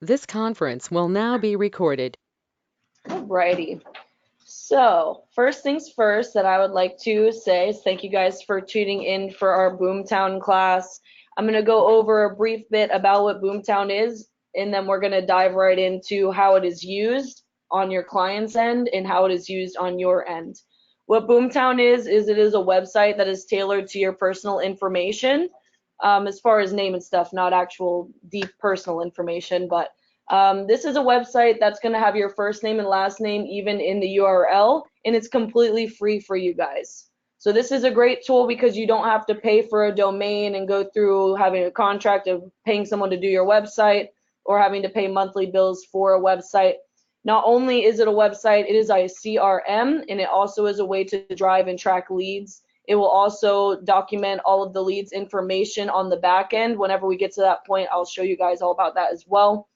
This conference will now be recorded. Alrighty. So, first things first that I would like to say is thank you guys for tuning in for our Boomtown class. I'm going to go over a brief bit about what Boomtown is, and then we're going to dive right into how it is used on your client's end and how it is used on your end. What Boomtown is it is a website that is tailored to your personal information, as far as name and stuff, not actual deep personal information, but this is a website that's going to have your first name and last name even in the URL, and it's completely free for you guys. So this is a great tool because you don't have to pay for a domain and go through having a contract of paying someone to do your website or having to pay monthly bills for a website. Not only is it a website, it is a CRM, and it also is a way to drive and track leads. It will also document all of the leads information on the back end. Whenever we get to that point, I'll show you guys all about that as well.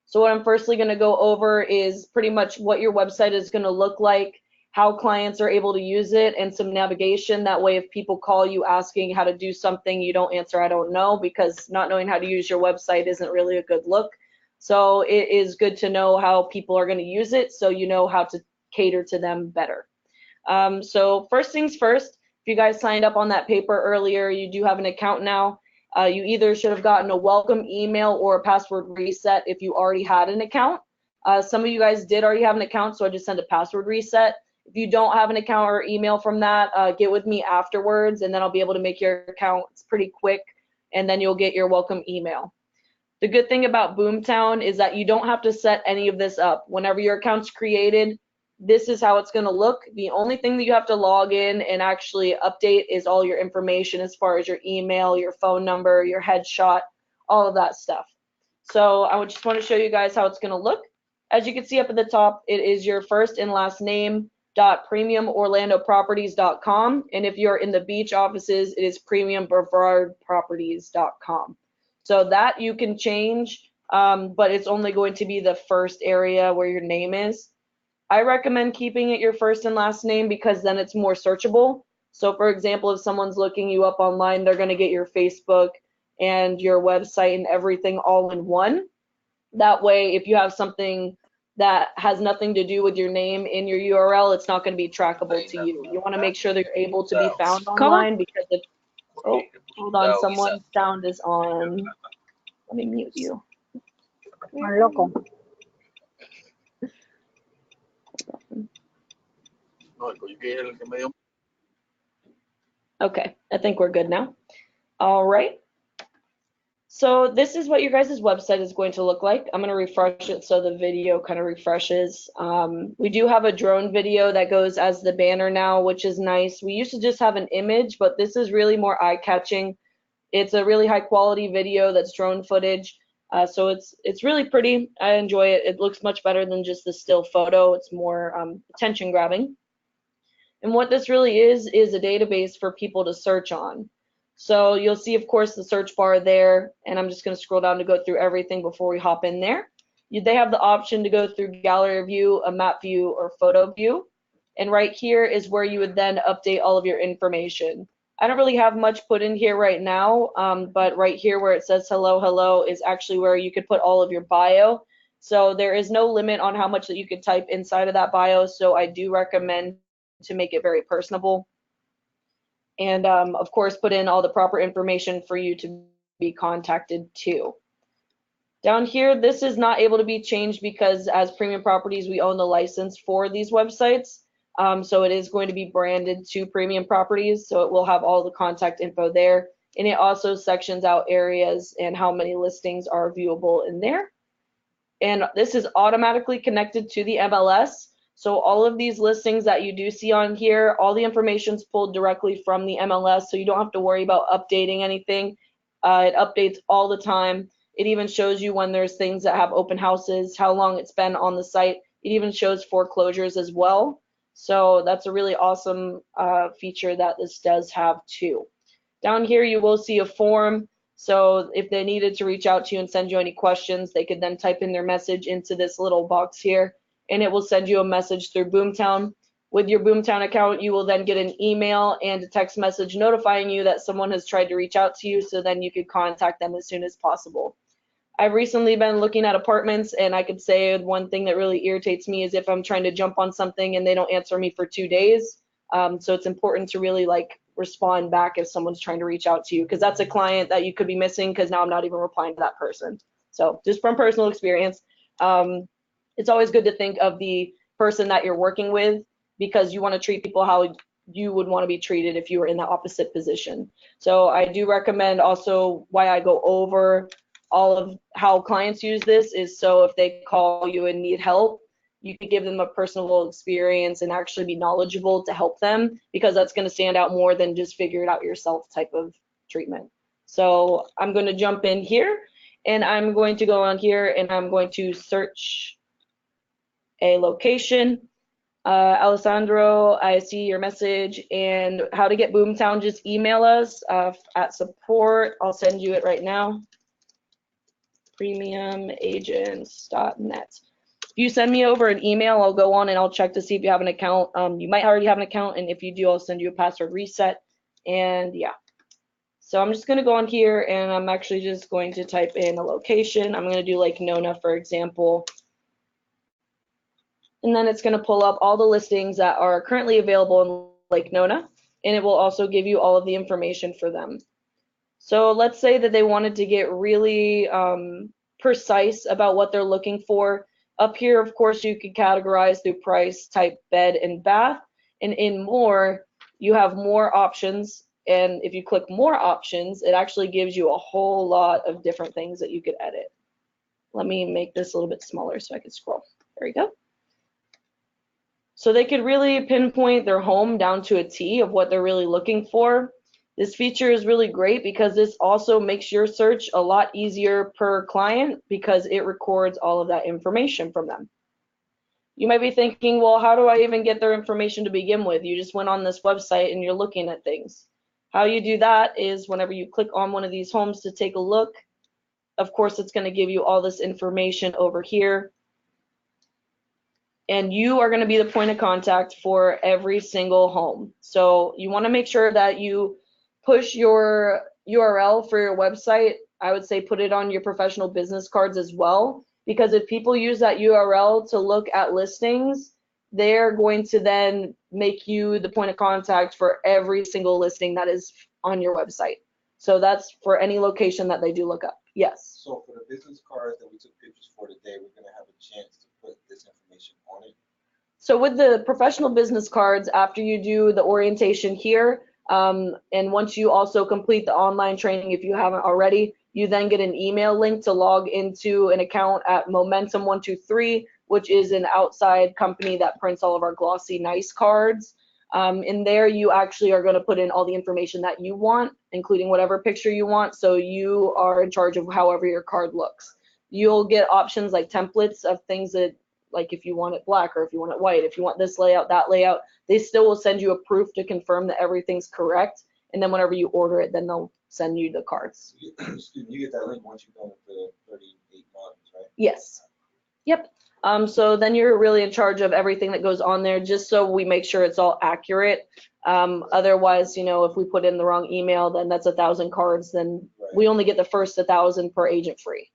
So what I'm firstly going to go over is pretty much what your website is going to look like, how clients are able to use it, and some navigation. That way, if people call you asking how to do something, you don't answer, I don't know, because not knowing how to use your website isn't really a good look. So it is good to know how people are going to use it so you know how to cater to them better. So first things first, if you guys signed up on that paper earlier, you do have an account now. You either should have gotten a welcome email or a password reset if you already had an account. Some of you guys did already have an account, so I just sent a password reset. If you don't have an account or email from that, get with me afterwards, and then I'll be able to make your account. It's pretty quick, and then you'll get your welcome email. The good thing about Boomtown is that you don't have to set any of this up. Whenever your account's created, this is how it's going to look. The only thing that you have to log in and actually update is all your information as far as your email, your phone number, your headshot, all of that stuff. So I just want to show you guys how it's going to look. As you can see up at the top, it is your first and last name .premiumorlandoproperties.com, and if you're in the beach offices, it is premiumbrevardproperties.com. So that you can change, but it's only going to be the first area where your name is. I recommend keeping it your first and last name because then it's more searchable. So for example, if someone's looking you up online, they're going to get your Facebook and your website and everything all in one. That way, if you have something that has nothing to do with your name in your URL, it's not going to be trackable to you. You want to make sure that you're able to be found online because if, oh, hold on, someone's sound is on. Let me mute you. Loco. Okay, I think we're good now. All right. So this is what your guys' website is going to look like. I'm going to refresh it so the video kind of refreshes. We do have a drone video that goes as the banner now, which is nice. We used to just have an image, but this is really more eye-catching. It's a really high-quality video that's drone footage. So it's really pretty. I enjoy it. It looks much better than just the still photo. It's more attention-grabbing. And what this really is a database for people to search on. So you'll see, of course, the search bar there, and I'm just going to scroll down to go through everything before we hop in there. They have the option to go through gallery view, a map view, or photo view. And right here is where you would then update all of your information. I don't really have much put in here right now, but right here where it says hello, hello is actually where you could put all of your bio. So there is no limit on how much that you could type inside of that bio, so I do recommend to make it very personable. And of course, put in all the proper information for you to be contacted too. Down here, this is not able to be changed because as Premium Properties, we own the license for these websites. So it is going to be branded to Premium Properties, so it will have all the contact info there. And it also sections out areas and how many listings are viewable in there. And this is automatically connected to the MLS. So all of these listings that you do see on here, all the information is pulled directly from the MLS, so you don't have to worry about updating anything. It updates all the time. It even shows you when there's things that have open houses, how long it's been on the site. It even shows foreclosures as well. So that's a really awesome feature that this does have too. Down here you will see a form. So if they needed to reach out to you and send you any questions, they could then type in their message into this little box here, and it will send you a message through Boomtown. With your Boomtown account, you will then get an email and a text message notifying you that someone has tried to reach out to you, so then you could contact them as soon as possible. I've recently been looking at apartments, and I could say one thing that really irritates me is if I'm trying to jump on something and they don't answer me for 2 days. So it's important to really like respond back if someone's trying to reach out to you, because that's a client that you could be missing because now I'm not even replying to that person. So just from personal experience, it's always good to think of the person that you're working with, because you want to treat people how you would want to be treated if you were in the opposite position. So I do recommend also, why I go over all of how clients use this is so if they call you and need help, you can give them a personal experience and actually be knowledgeable to help them, because that's going to stand out more than just figure it out yourself type of treatment. So I'm going to jump in here, and I'm going to go on here and I'm going to search a location. Alessandro, I see your message, and how to get Boomtown, just email us at support. I'll send you it right now. Premiumagents.net. If you send me over an email, I'll go on and I'll check to see if you have an account. You might already have an account, and if you do, I'll send you a password reset. And yeah, so I'm just going to go on here, and I'm actually just going to type in a location. I'm going to do Lake Nona, for example. And then it's going to pull up all the listings that are currently available in Lake Nona, and it will also give you all of the information for them. So let's say that they wanted to get really precise about what they're looking for. Up here, of course, you can categorize through price, type, bed, and bath. And in more, you have more options. And if you click more options, it actually gives you a whole lot of different things that you could edit. Let me make this a little bit smaller so I can scroll. There we go. So they could really pinpoint their home down to a T of what they're really looking for. This feature is really great because this also makes your search a lot easier per client, because it records all of that information from them. You might be thinking, well, how do I even get their information to begin with? You just went on this website and you're looking at things. How you do that is whenever you click on one of these homes to take a look, of course, it's going to give you all this information over here. And you are going to be the point of contact for every single home. So you want to make sure that you push your URL for your website. I would say put it on your professional business cards as well, because if people use that URL to look at listings, they're going to then make you the point of contact for every single listing that is on your website. So that's for any location that they do look up. Yes. So for the business cards that we took pictures for today, we're going to have a chance to put this information on it. So with the professional business cards, after you do the orientation here, and once you also complete the online training, if you haven't already, you then get an email link to log into an account at Momentum 123, which is an outside company that prints all of our glossy nice cards. In there, you actually are going to put in all the information that you want, including whatever picture you want. So you are in charge of however your card looks. You'll get options like templates of things that, like if you want it black or if you want it white, if you want this layout, that layout, they still will send you a proof to confirm that everything's correct. And then whenever you order it, then they'll send you the cards. Excuse me, you get that link once you go with the 38 modules, right? Yes. Yep. So then you're really in charge of everything that goes on there, just so we make sure it's all accurate. Otherwise, you know, if we put in the wrong email, then that's 1,000 cards, then we only get the first 1,000 per agent free.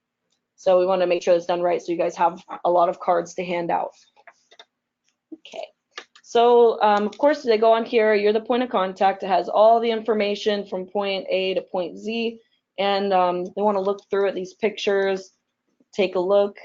So we want to make sure it's done right so you guys have a lot of cards to hand out. Okay. So of course, they go on here, you're the point of contact. It has all the information from point A to point Z, and they want to look through at these pictures, take a look.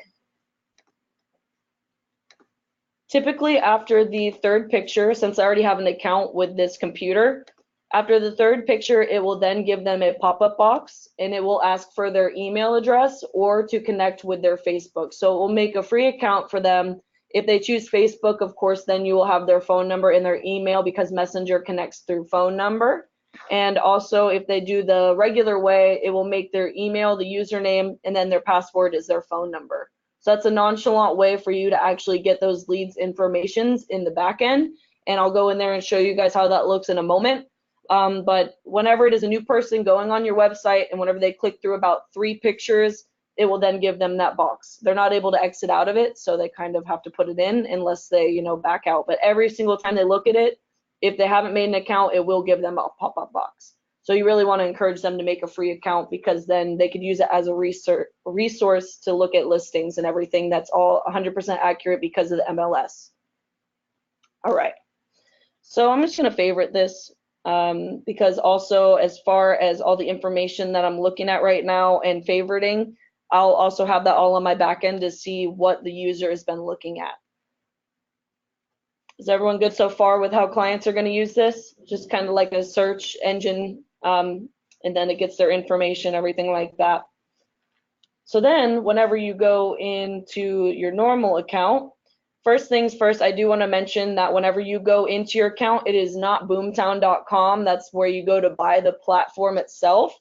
Typically after the third picture, since I already have an account with this computer, after the third picture, it will then give them a pop-up box, and it will ask for their email address or to connect with their Facebook. So it will make a free account for them. If they choose Facebook, of course, then you will have their phone number and their email, because Messenger connects through phone number. And also, if they do the regular way, it will make their email the username, and then their password is their phone number. So that's a nonchalant way for you to actually get those leads informations in the back end. And I'll go in there and show you guys how that looks in a moment. But whenever it is a new person going on your website, and whenever they click through about 3 pictures, it will then give them that box. They're not able to exit out of it, so they kind of have to put it in unless they, you know, back out. But every single time they look at it, if they haven't made an account, it will give them a pop-up box. So you really want to encourage them to make a free account, because then they could use it as a resource to look at listings and everything. That's all 100% accurate because of the MLS. All right. So I'm just going to favorite this because also, as far as all the information that I'm looking at right now and favoriting, I'll also have that all on my back end to see what the user has been looking at. Is everyone good so far with how clients are going to use this? Just kind of like a search engine, and then it gets their information, everything like that. So then whenever you go into your normal account, first things first, I do want to mention that whenever you go into your account, it is not boomtown.com. That's where you go to buy the platform itself.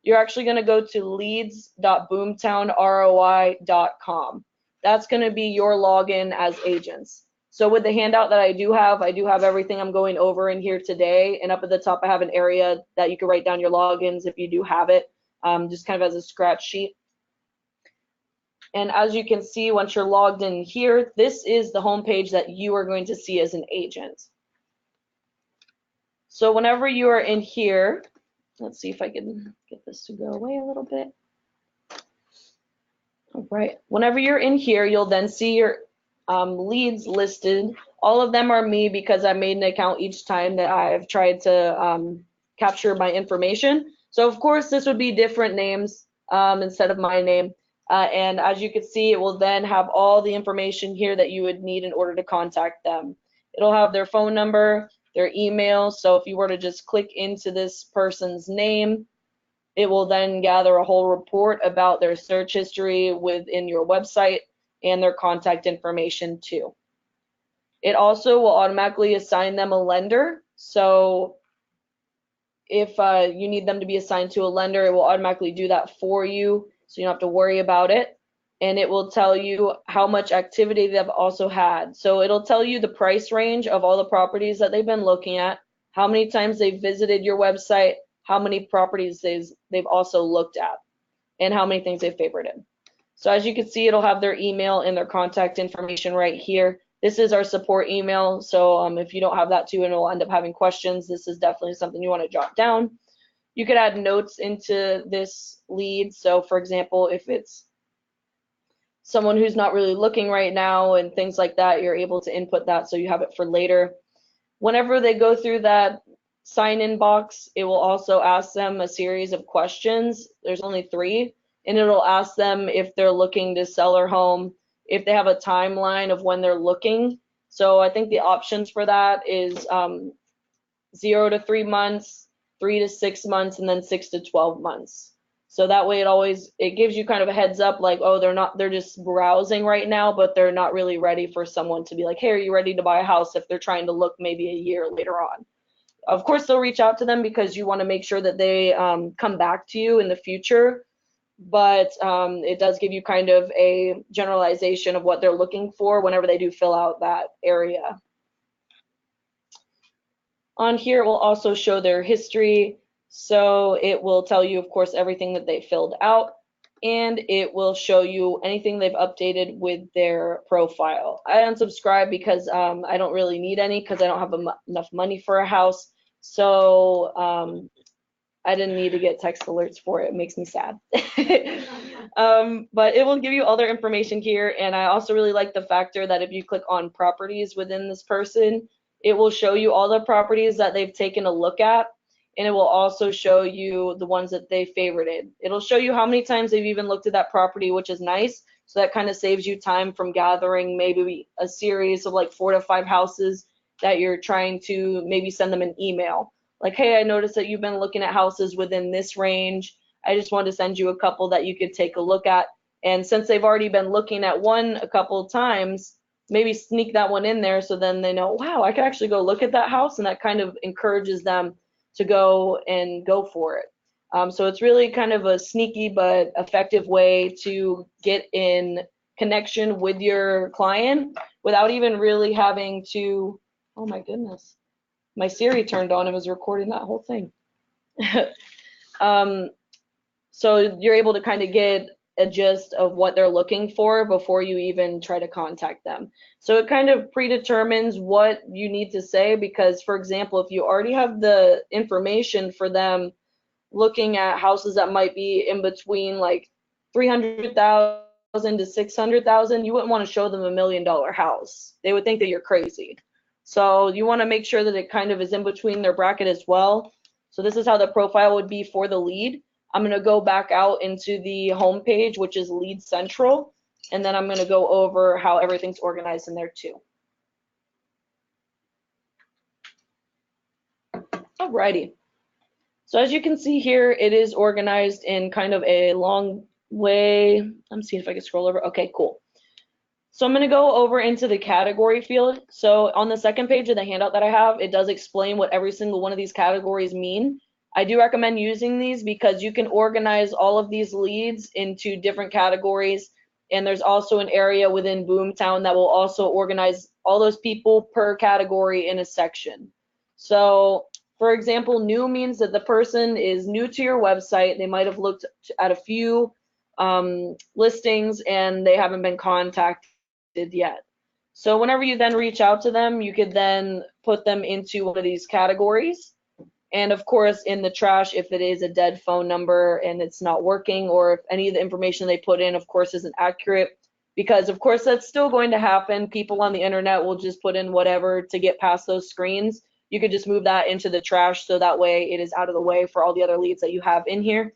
You're actually going to go to leads.boomtownroi.com. That's going to be your login as agents. So with the handout that I do have everything I'm going over in here today. And up at the top, I have an area that you can write down your logins if you do have it, just kind of as a scratch sheet. And as you can see, once you're logged in here, this is the home page that you are going to see as an agent. So whenever you are in here, let's see if I can get this to go away a little bit. All right. Whenever you're in here, you'll then see your leads listed. All of them are me because I made an account each time that I've tried to capture my information. So of course, this would be different names instead of my name. And as you can see, it will then have all the information here that you would need in order to contact them. It'll have their phone number, their email. So if you were to just click into this person's name, it will then gather a whole report about their search history within your website and their contact information too. It also will automatically assign them a lender. So if you need them to be assigned to a lender, it will automatically do that for you, so you don't have to worry about it. And it will tell you how much activity they've also had. So it'll tell you the price range of all the properties that they've been looking at, how many times they've visited your website, how many properties they've also looked at, and how many things they've favorited. So as you can see, it'll have their email and their contact information right here. This is our support email, so if you don't have that too and will end up having questions, this is definitely something you want to jot down. You could add notes into this lead. So for example, if it's someone who's not really looking right now and things like that, you're able to input that so you have it for later. Whenever they go through that sign-in box, it will also ask them a series of questions. There's only 3, and it'll ask them if they're looking to sell their home, if they have a timeline of when they're looking. So I think the options for that is 0 to 3 months, 3 to 6 months, and then 6 to 12 months. So that way it gives you kind of a heads up, like, oh, they're just browsing right now, but they're not really ready for someone to be like, hey, are you ready to buy a house, if they're trying to look maybe a year later on. Of course, they'll reach out to them because you want to make sure that they come back to you in the future, but it does give you kind of a generalization of what they're looking for whenever they do fill out that area. On here, it will also show their history. So it will tell you, of course, everything that they filled out, and it will show you anything they've updated with their profile. I unsubscribe because I don't really need any, because I don't have enough money for a house. So I didn't need to get text alerts for it. It makes me sad. But it will give you all their information here. And I also really like the factor that if you click on properties within this person, it will show you all the properties that they've taken a look at. And it will also show you the ones that they favorited. It'll show you how many times they've even looked at that property, which is nice. So that kind of saves you time from gathering maybe a series of like 4 to 5 houses that you're trying to maybe send them an email. Like, hey, I noticed that you've been looking at houses within this range. I just wanted to send you a couple that you could take a look at. And since they've already been looking at one a couple of times, maybe sneak that one in there so then they know, wow, I could actually go look at that house, and that kind of encourages them to go for it. So it's really kind of a sneaky but effective way to get in connection with your client without even really having to, oh my goodness, my Siri turned on and was recording that whole thing. So you're able to kind of get a gist of what they're looking for before you even try to contact them. So it kind of predetermines what you need to say, because for example, if you already have the information for them looking at houses that might be in between like 300,000 to 600,000, you wouldn't want to show them $1 million house. They would think that you're crazy. So you want to make sure that it kind of is in between their bracket as well. So this is how the profile would be for the lead. I'm going to go back out into the home page, which is Lead Central, and then I'm going to go over how everything's organized in there too. Alrighty. So as you can see here, it is organized in kind of a long way. I'm seeing if I can scroll over. Okay, cool. So I'm going to go over into the category field. So on the second page of the handout that I have, it does explain what every single one of these categories mean. I do recommend using these because you can organize all of these leads into different categories. And there's also an area within Boomtown that will also organize all those people per category in a section. So for example, new means that the person is new to your website. They might have looked at a few listings and they haven't been contacted yet. So whenever you then reach out to them, you could then put them into one of these categories. And of course, in the trash, if it is a dead phone number and it's not working, or if any of the information they put in, of course, isn't accurate, because of course that's still going to happen. People on the internet will just put in whatever to get past those screens. You could just move that into the trash so that way it is out of the way for all the other leads that you have in here.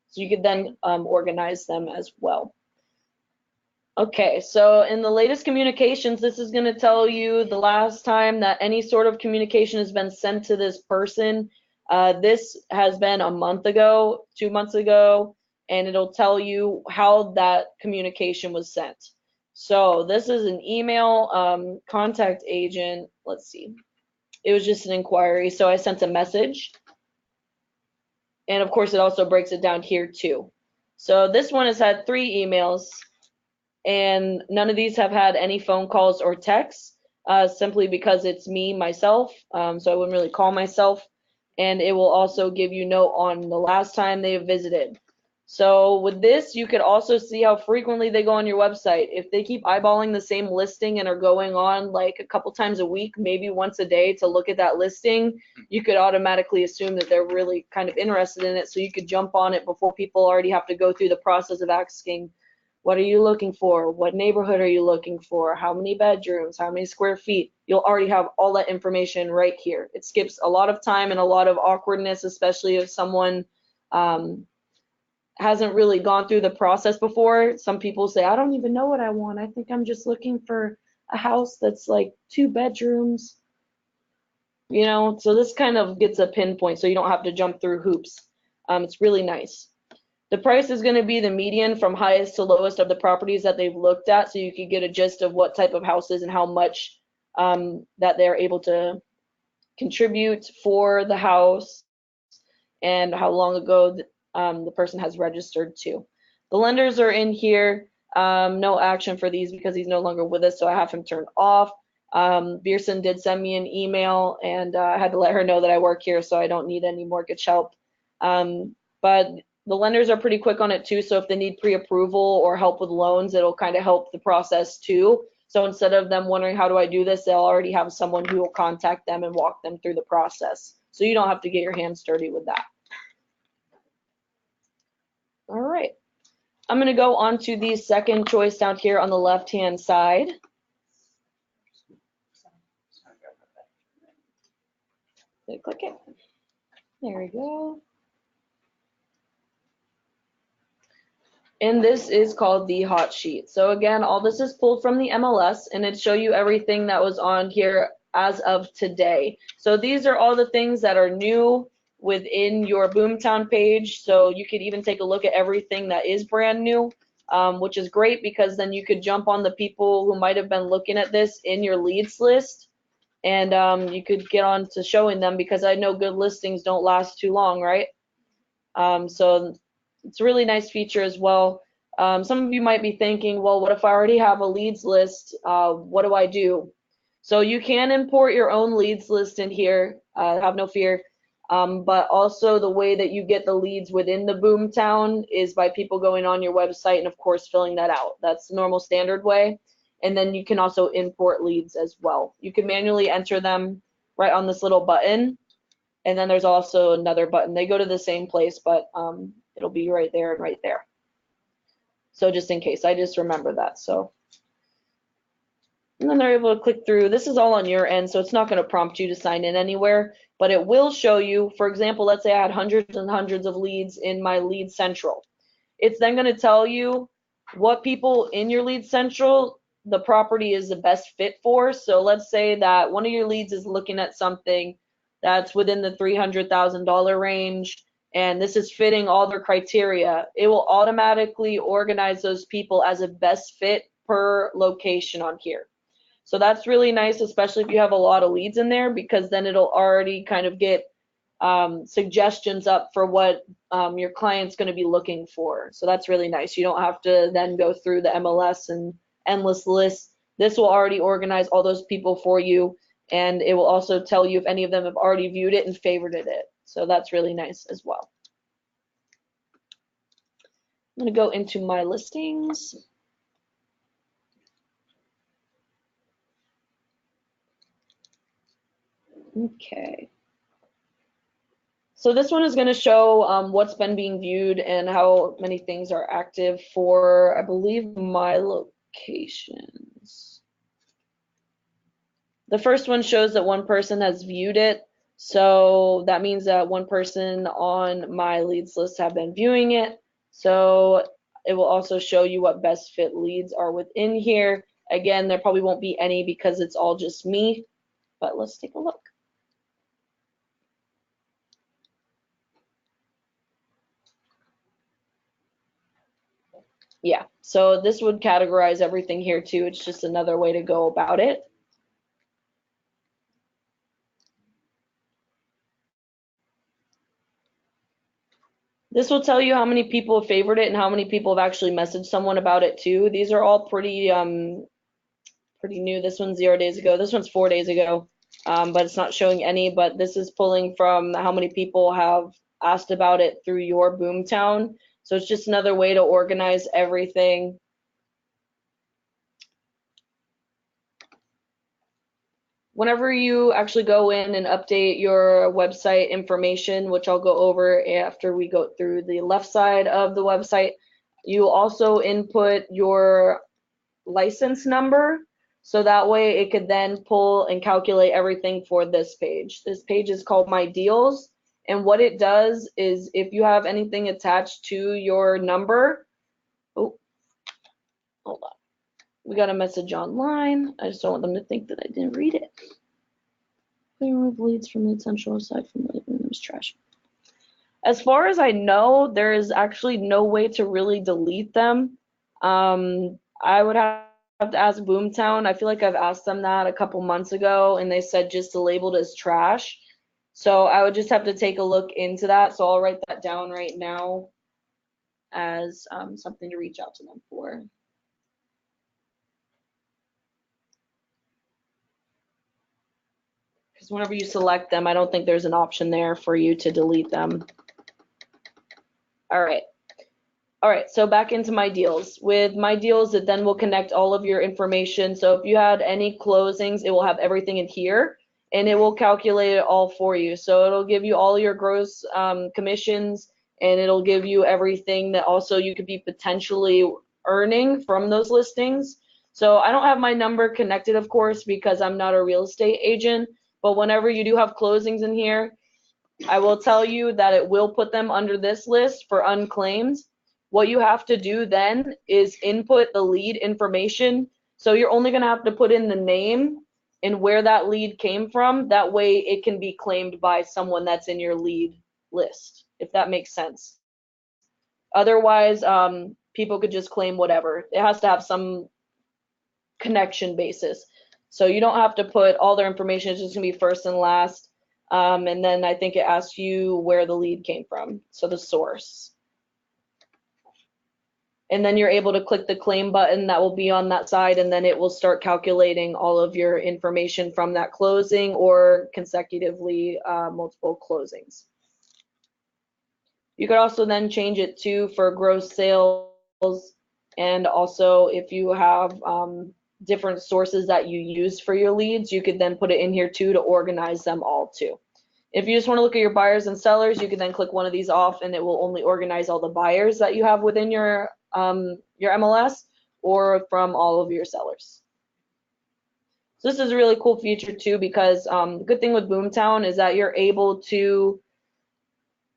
So you could then organize them as well. Okay, so in the latest communications, this is going to tell you the last time that any sort of communication has been sent to this person. This has been a month ago, 2 months ago, and it'll tell you how that communication was sent. So this is an email contact agent. Let's see. It was just an inquiry, so I sent a message. And of course, it also breaks it down here too. So this one has had 3 emails. And none of these have had any phone calls or texts, simply because it's me, myself, so I wouldn't really call myself. And it will also give you note on the last time they have visited. So with this, you could also see how frequently they go on your website. If they keep eyeballing the same listing and are going on like a couple times a week, maybe once a day to look at that listing, you could automatically assume that they're really kind of interested in it. So you could jump on it before people already have to go through the process of asking, what are you looking for? What neighborhood are you looking for? How many bedrooms? How many square feet? You'll already have all that information right here. It skips a lot of time and a lot of awkwardness, especially if someone hasn't really gone through the process before. Some people say, I don't even know what I want. I think I'm just looking for a house that's like 2 bedrooms. You know, so this kind of gets a pinpoint so you don't have to jump through hoops. It's really nice. The price is going to be the median from highest to lowest of the properties that they've looked at, so you can get a gist of what type of houses and how much that they're able to contribute for the house and how long ago the person has registered to. The lenders are in here. No action for these because he's no longer with us, so I have him turned off. Beerson did send me an email, and I had to let her know that I work here, so I don't need any mortgage help. But the lenders are pretty quick on it too, so if they need pre-approval or help with loans, it'll kind of help the process too. So instead of them wondering how do I do this, they'll already have someone who will contact them and walk them through the process. So you don't have to get your hands dirty with that. All right. I'm going to go on to the second choice down here on the left-hand side. Click it. There we go. And this is called the hot sheet. So again, all this is pulled from the MLS, and it show you everything that was on here as of today. So these are all the things that are new within your Boomtown page. So you could even take a look at everything that is brand new, which is great because then you could jump on the people who might have been looking at this in your leads list, and you could get on to showing them, because I know good listings don't last too long, right? So it's a really nice feature as well. Some of you might be thinking, well, what if I already have a leads list? What do I do? So you can import your own leads list in here, have no fear. But also the way that you get the leads within the Boomtown is by people going on your website and of course filling that out. That's the normal standard way. And then you can also import leads as well. You can manually enter them right on this little button. And then there's also another button. They go to the same place, but it'll be right there and right there. So just in case, I just remember that. So, and then they're able to click through. This is all on your end, so it's not going to prompt you to sign in anywhere, but it will show you, for example, let's say I had hundreds and hundreds of leads in my lead central. It's then going to tell you what people in your lead central the property is the best fit for. So let's say that one of your leads is looking at something that's within the $300,000 range, and this is fitting all their criteria. It will automatically organize those people as a best fit per location on here. So that's really nice, especially if you have a lot of leads in there, because then it'll already kind of get suggestions up for what your client's going to be looking for. So that's really nice. You don't have to then go through the MLS and endless lists. This will already organize all those people for you, and it will also tell you if any of them have already viewed it and favorited it. So that's really nice as well. I'm going to go into my listings. Okay. So this one is going to show what's been being viewed and how many things are active for, I believe, my locations. The first one shows that one person has viewed it. So that means that one person on my leads list have been viewing it. So it will also show you what best fit leads are within here. Again, there probably won't be any because it's all just me, but let's take a look. Yeah, so this would categorize everything here too. It's just another way to go about it. This will tell you how many people have favored it and how many people have actually messaged someone about it too. These are all pretty new. This one's 0 days ago. This one's 4 days ago, but it's not showing any. But this is pulling from how many people have asked about it through your Boomtown. So it's just another way to organize everything. Whenever you actually go in and update your website information, which I'll go over after we go through the left side of the website, you also input your license number. So that way it could then pull and calculate everything for this page. This page is called My Deals. And what it does is if you have anything attached to your number, oh, hold on. We got a message online. I just don't want them to think that I didn't read it. They remove leads from the central aside from the was trash. As far as I know, there is actually no way to really delete them. I would have to ask Boomtown. I feel like I've asked them that a couple months ago, and they said just to label it as trash. So I would just have to take a look into that. So I'll write that down right now as something to reach out to them for. Because whenever you select them, I don't think there's an option there for you to delete them. All right, so back into My Deals. With My Deals, it then will connect all of your information. So if you had any closings, it will have everything in here, and it will calculate it all for you. So it'll give you all your gross commissions, and it'll give you everything that also you could be potentially earning from those listings. So I don't have my number connected, of course, because I'm not a real estate agent, but whenever you do have closings in here, I will tell you that it will put them under this list for unclaimed. What you have to do then is input the lead information. So you're only going to have to put in the name and where that lead came from. That way it can be claimed by someone that's in your lead list, if that makes sense. Otherwise, people could just claim whatever. It has to have some connection basis. So you don't have to put all their information. It's just going to be first and last. And then I think it asks you where the lead came from, so the source. And then you're able to click the claim button that will be on that side, and then it will start calculating all of your information from that closing or consecutively multiple closings. You could also then change it to for gross sales, and also if you have different sources that you use for your leads, you could then put it in here too to organize them all too. If you just want to look at your buyers and sellers, you can then click one of these off and it will only organize all the buyers that you have within your MLS or from all of your sellers. So this is a really cool feature too, because the good thing with Boomtown is that you're able to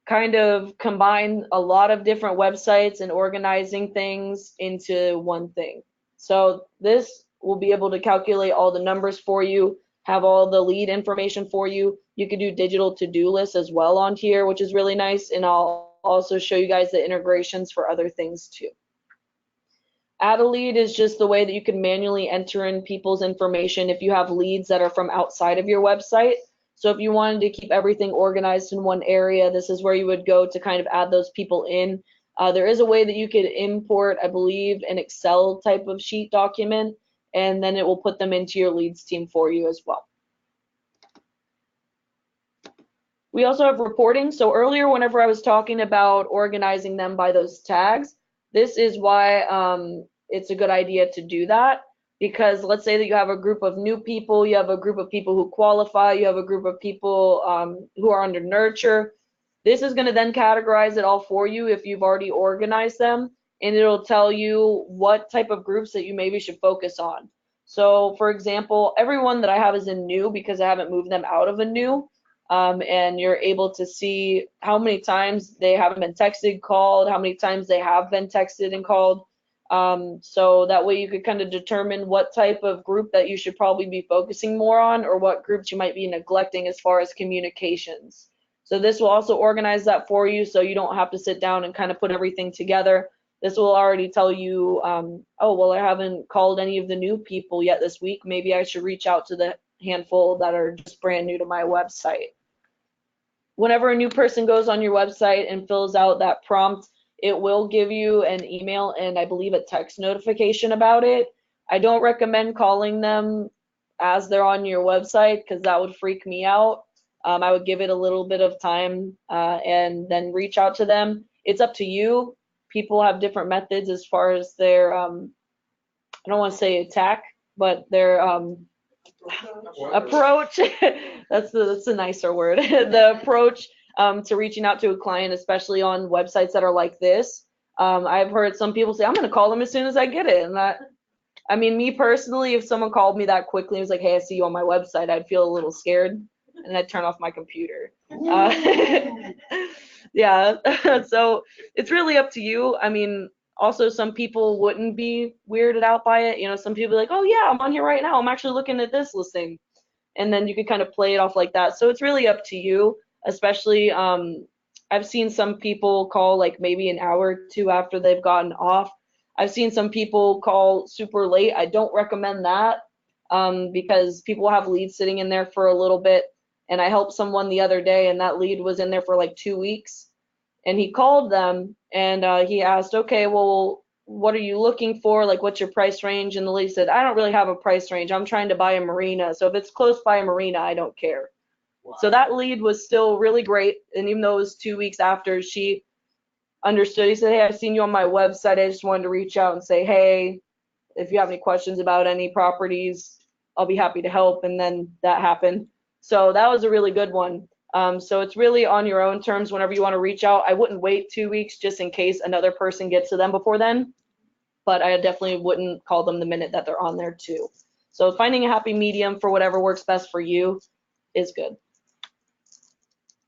kind of combine a lot of different websites and organizing things into one thing. So this will be able to calculate all the numbers for you, have all the lead information for you. You can do digital to-do lists as well on here, which is really nice, and I'll also show you guys the integrations for other things too. Add a lead is just the way that you can manually enter in people's information if you have leads that are from outside of your website. So if you wanted to keep everything organized in one area, this is where you would go to kind of add those people in. There is a way that you could import, I believe, an Excel type of sheet document, and then it will put them into your leads team for you as well. We also have reporting. So earlier, whenever I was talking about organizing them by those tags, this is why it's a good idea to do that. Because let's say that you have a group of new people, you have a group of people who qualify, you have a group of people who are under nurture. This is going to then categorize it all for you if you've already organized them, and it'll tell you what type of groups that you maybe should focus on. So for example, everyone that I have is in new because I haven't moved them out of a new, and you're able to see how many times they haven't been texted, called, how many times they have been texted and called. So that way you could kind of determine what type of group that you should probably be focusing more on, or what groups you might be neglecting as far as communications. So this will also organize that for you, so you don't have to sit down and kind of put everything together. This will already tell you, oh, well, I haven't called any of the new people yet this week. Maybe I should reach out to the handful that are just brand new to my website. Whenever a new person goes on your website and fills out that prompt, it will give you an email and I believe a text notification about it. I don't recommend calling them as they're on your website because that would freak me out. I would give it a little bit of time and then reach out to them. It's up to you. People have different methods as far as their, I don't want to say attack, but their approach. That's a nicer word. The approach to reaching out to a client, especially on websites that are like this. I've heard some people say, I'm going to call them as soon as I get it. And that, I mean, me personally, if someone called me that quickly and was like, hey, I see you on my website, I'd feel a little scared and I'd turn off my computer. Yeah, so it's really up to you. I mean, also some people wouldn't be weirded out by it. You know, some people are like, oh yeah, I'm on here right now. I'm actually looking at this listing. And then you could kind of play it off like that. So it's really up to you, especially I've seen some people call like maybe an hour or two after they've gotten off. I've seen some people call super late. I don't recommend that because people have leads sitting in there for a little bit. And I helped someone the other day and that lead was in there for like 2 weeks. And he called them and he asked, okay, well, what are you looking for? Like, what's your price range? And the lady said, I don't really have a price range. I'm trying to buy a marina. So if it's close by a marina, I don't care. Wow. So that lead was still really great. And even though it was 2 weeks after, she understood. He said, hey, I've seen you on my website. I just wanted to reach out and say, hey, if you have any questions about any properties, I'll be happy to help. And then that happened. So that was a really good one. So it's really on your own terms whenever you want to reach out. I wouldn't wait 2 weeks just in case another person gets to them before then, but I definitely wouldn't call them the minute that they're on there too. So finding a happy medium for whatever works best for you is good.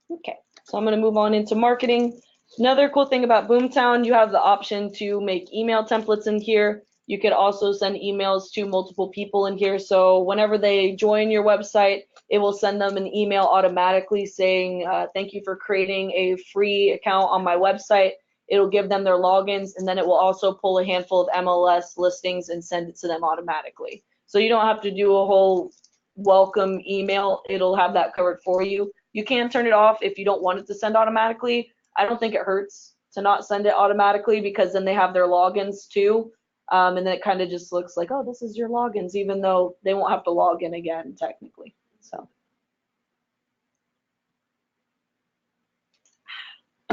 Okay, so I'm going to move on into marketing. Another cool thing about Boomtown, you have the option to make email templates in here. You could also send emails to multiple people in here. So whenever they join your website, it will send them an email automatically saying, thank you for creating a free account on my website. It'll give them their logins, and then it will also pull a handful of MLS listings and send it to them automatically. So you don't have to do a whole welcome email. It'll have that covered for you. You can turn it off if you don't want it to send automatically. I don't think it hurts to not send it automatically because then they have their logins too. And then it kind of just looks like, oh, this is your logins, even though they won't have to log in again technically. So,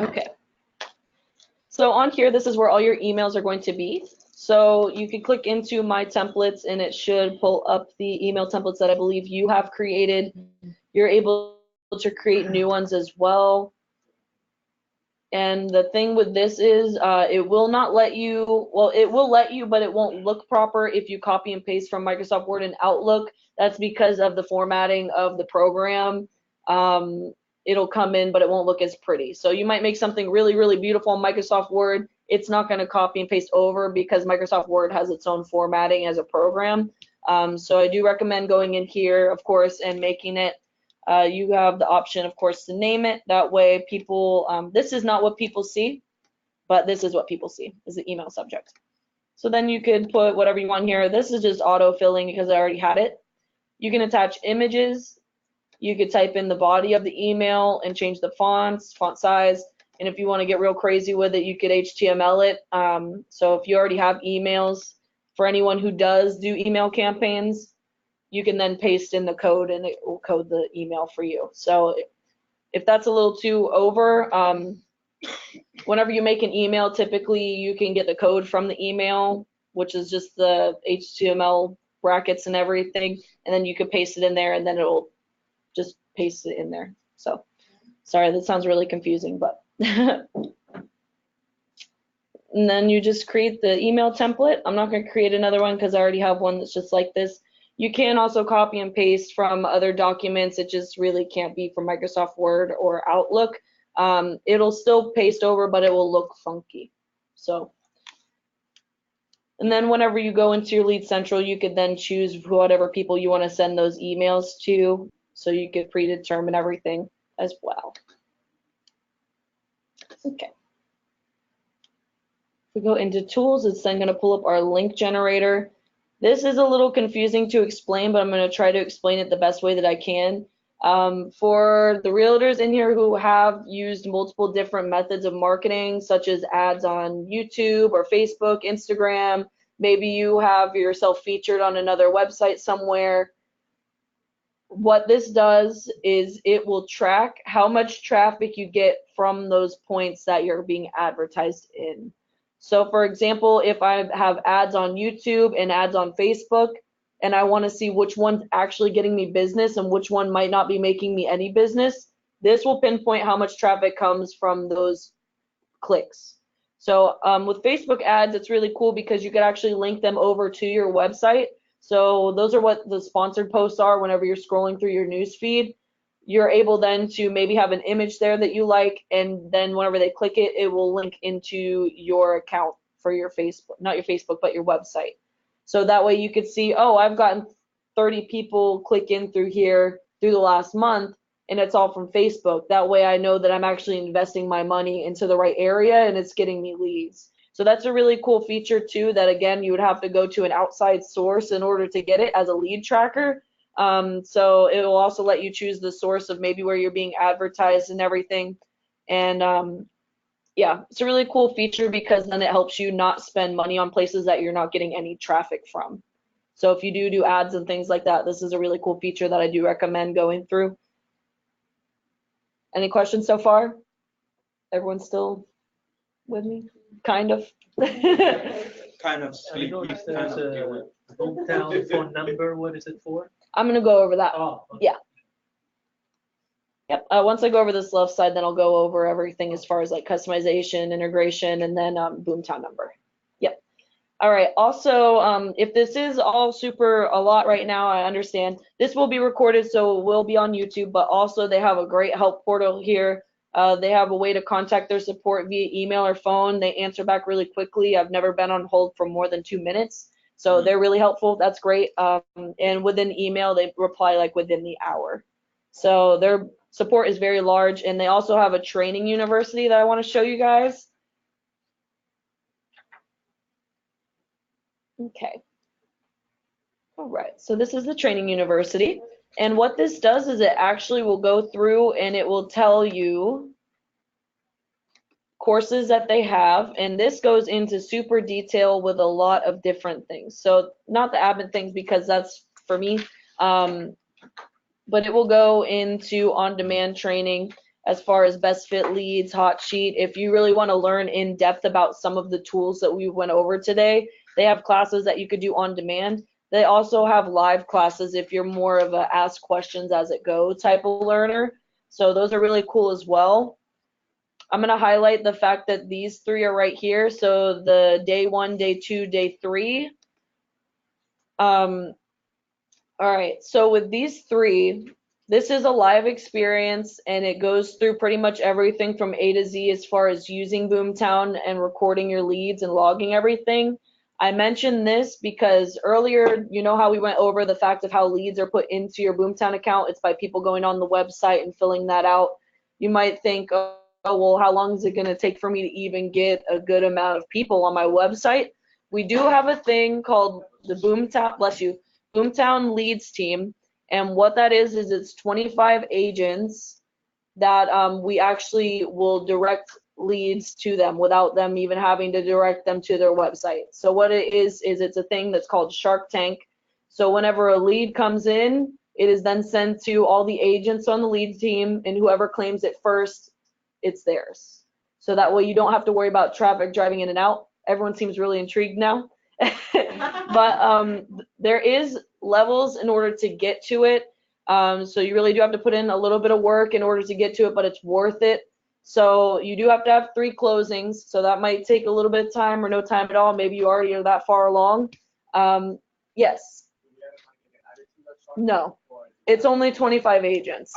okay. So on here, this is where all your emails are going to be. So you can click into my templates and it should pull up the email templates that I believe you have created. You're able to create new ones as well. And the thing with this is it will not let you, well, it will let you, but it won't look proper if you copy and paste from Microsoft Word and Outlook. That's because of the formatting of the program. It'll come in, but it won't look as pretty. So you might make something really, really beautiful in Microsoft Word. It's not going to copy and paste over because Microsoft Word has its own formatting as a program. So I do recommend going in here, of course, and making it. You have the option, of course, to name it. That way people, this is not what people see, but this is what people see, is the email subject. So then you could put whatever you want here. This is just auto-filling because I already had it. You can attach images. You could type in the body of the email and change the fonts, font size. And if you want to get real crazy with it, you could HTML it. So if you already have emails, for anyone who does do email campaigns, you can then paste in the code and it will code the email for you. So if that's a little too over, whenever you make an email, typically you can get the code from the email, which is just the HTML brackets and everything, and then you could paste it in there and then it'll just paste it in there. So sorry, that sounds really confusing, but and then you just create the email template. I'm not going to create another one because I already have one that's just like this. You can also copy and paste from other documents. It just really can't be from Microsoft Word or Outlook. It'll still paste over, but it will look funky. So, and then whenever you go into your Lead Central, you could then choose whatever people you want to send those emails to. So you could predetermine everything as well. Okay. If we go into tools, it's then going to pull up our link generator. This is a little confusing to explain, but I'm going to try to explain it the best way that I can. For the realtors in here who have used multiple different methods of marketing, such as ads on YouTube or Facebook, Instagram, maybe you have yourself featured on another website somewhere. What this does is it will track how much traffic you get from those points that you're being advertised in. So for example, if I have ads on YouTube and ads on Facebook, and I want to see which one's actually getting me business and which one might not be making me any business, this will pinpoint how much traffic comes from those clicks. So with Facebook ads, it's really cool because you could actually link them over to your website. So those are what the sponsored posts are whenever you're scrolling through your news feed. You're able then to maybe have an image there that you like, and then whenever they click it, it will link into your account for your Facebook, not your Facebook, but your website. So that way you could see, oh, I've gotten 30 people click in through here through the last month, and it's all from Facebook. That way I know that I'm actually investing my money into the right area and it's getting me leads. So that's a really cool feature too, that again, you would have to go to an outside source in order to get it as a lead tracker. So it will also let you choose the source of maybe where you're being advertised and everything. And yeah, it's a really cool feature because then it helps you not spend money on places that you're not getting any traffic from. So if you do ads and things like that, this is a really cool feature that I do recommend going through. Any questions so far? Everyone still with me? Kind of. Kind of I speak, noticed kind there's of do a it. Boomtown phone number. What is it for? I'm gonna go over that. Oh, Yeah. Yep. Once I go over this left side, then I'll go over everything as far as like customization, integration, and then Boomtown number. Yep. All right. Also, if this is all super a lot right now, I understand. This will be recorded, so it will be on YouTube, but also they have a great help portal here. They have a way to contact their support via email or phone. They answer back really quickly. I've never been on hold for more than 2 minutes. So they're really helpful. That's great. And within email, they reply like within the hour. So their support is very large. And they also have a training university that I want to show you guys. Okay. All right. So this is the training university. And what this does is it actually will go through and it will tell you courses that they have, and this goes into super detail with a lot of different things. So not the admin things because that's for me, but it will go into on-demand training as far as best fit leads, hot sheet. If you really want to learn in depth about some of the tools that we went over today, they have classes that you could do on demand. They also have live classes if you're more of a ask questions as it go type of learner. So those are really cool as well. I'm going to highlight the fact that these 3 are right here. So the day 1, day 2, day 3. All right, so with these 3, this is a live experience and it goes through pretty much everything from A to Z as far as using Boomtown and recording your leads and logging everything. I mentioned this because earlier, you know how we went over the fact of how leads are put into your Boomtown account? It's by people going on the website and filling that out. You might think, oh, well, how long is it going to take for me to even get a good amount of people on my website? We do have a thing called the Boomtown, bless you, Boomtown Leads Team. And what that is it's 25 agents that we actually will direct leads to them without them even having to direct them to their website. So what it is it's a thing that's called Shark Tank. So whenever a lead comes in, it is then sent to all the agents on the lead team, and whoever claims it first, it's theirs. So that way you don't have to worry about traffic driving in and out. Everyone seems really intrigued now. But there is levels in order to get to it. So you really do have to put in a little bit of work in order to get to it, but it's worth it. So you do have to have 3 closings. So that might take a little bit of time or no time at all. Maybe you already are that far along. Yes. No, it's only 25 agents.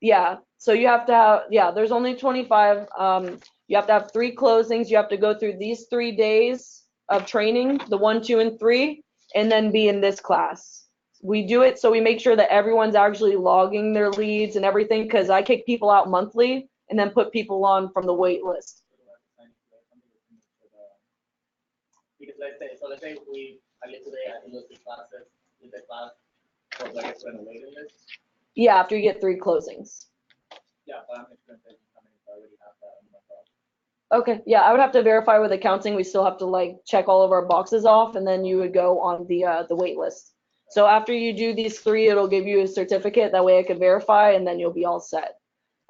Yeah, so you have to have, yeah, there's only 25. You have to have 3 closings. You have to go through these 3 days of training, the 1, 2, and 3, and then be in this class. We do it so we make sure that everyone's actually logging their leads and everything, because I kick people out monthly and then put people on from the wait list. Because let's say I get today, I do those 3 classes, with the class, or do I get put on a waiting list? Yeah, after you get 3 closings. Yeah, but I'm interested in coming if I already have that on my phone. Okay, yeah, I would have to verify with accounting. We still have to like check all of our boxes off, and then you would go on the wait list. So after you do these 3, it'll give you a certificate. That way I could verify, and then you'll be all set.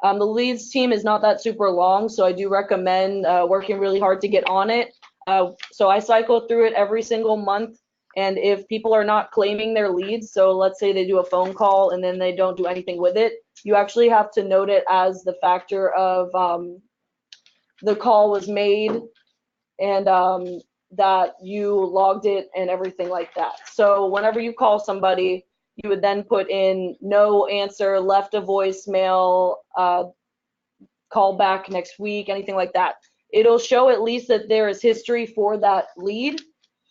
The leads team is not that super long, so I do recommend working really hard to get on it. So I cycle through it every single month, and if people are not claiming their leads, so let's say they do a phone call and then they don't do anything with it, you actually have to note it as the factor of the call was made and that you logged it and everything like that. So whenever you call somebody, you would then put in no answer, left a voicemail, call back next week, anything like that. It'll show at least that there is history for that lead.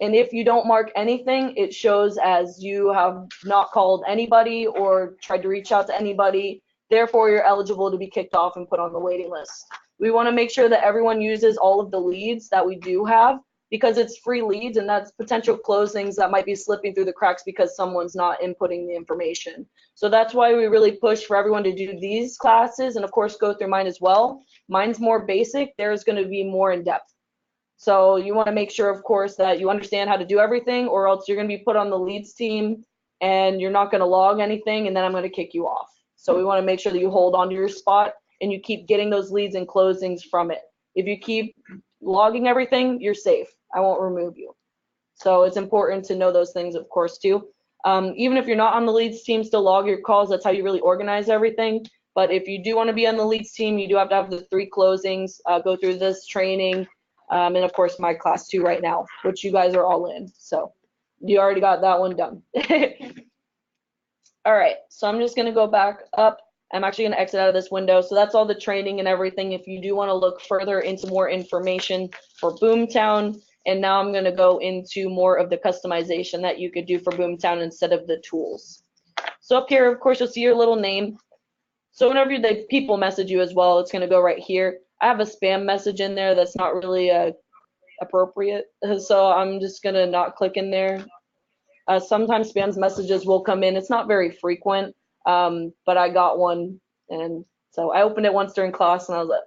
And if you don't mark anything, it shows as you have not called anybody or tried to reach out to anybody. Therefore, you're eligible to be kicked off and put on the waiting list. We want to make sure that everyone uses all of the leads that we do have, because it's free leads and that's potential closings that might be slipping through the cracks because someone's not inputting the information. So that's why we really push for everyone to do these classes and of course go through mine as well. Mine's more basic, there's going to be more in depth. So you want to make sure, of course, that you understand how to do everything, or else you're going to be put on the leads team and you're not going to log anything, and then I'm going to kick you off. So we want to make sure that you hold on to your spot and you keep getting those leads and closings from it. If you keep logging everything, you're safe. I won't remove you. So it's important to know those things, of course, too. Even if you're not on the leads team, still log your calls. That's how you really organize everything. But if you do want to be on the leads team, you do have to have the 3 closings, go through this training, and of course my class 2 right now, which you guys are all in. So you already got that one done. All right, so I'm just going to go back up. I'm actually going to exit out of this window. So that's all the training and everything. If you do want to look further into more information for Boomtown, and now I'm going to go into more of the customization that you could do for Boomtown instead of the tools. So up here, of course, you'll see your little name. So whenever the people message you as well, it's going to go right here. I have a spam message in there that's not really appropriate, so I'm just going to not click in there. Sometimes spam messages will come in. It's not very frequent, but I got one, and so I opened it once during class, and I was like,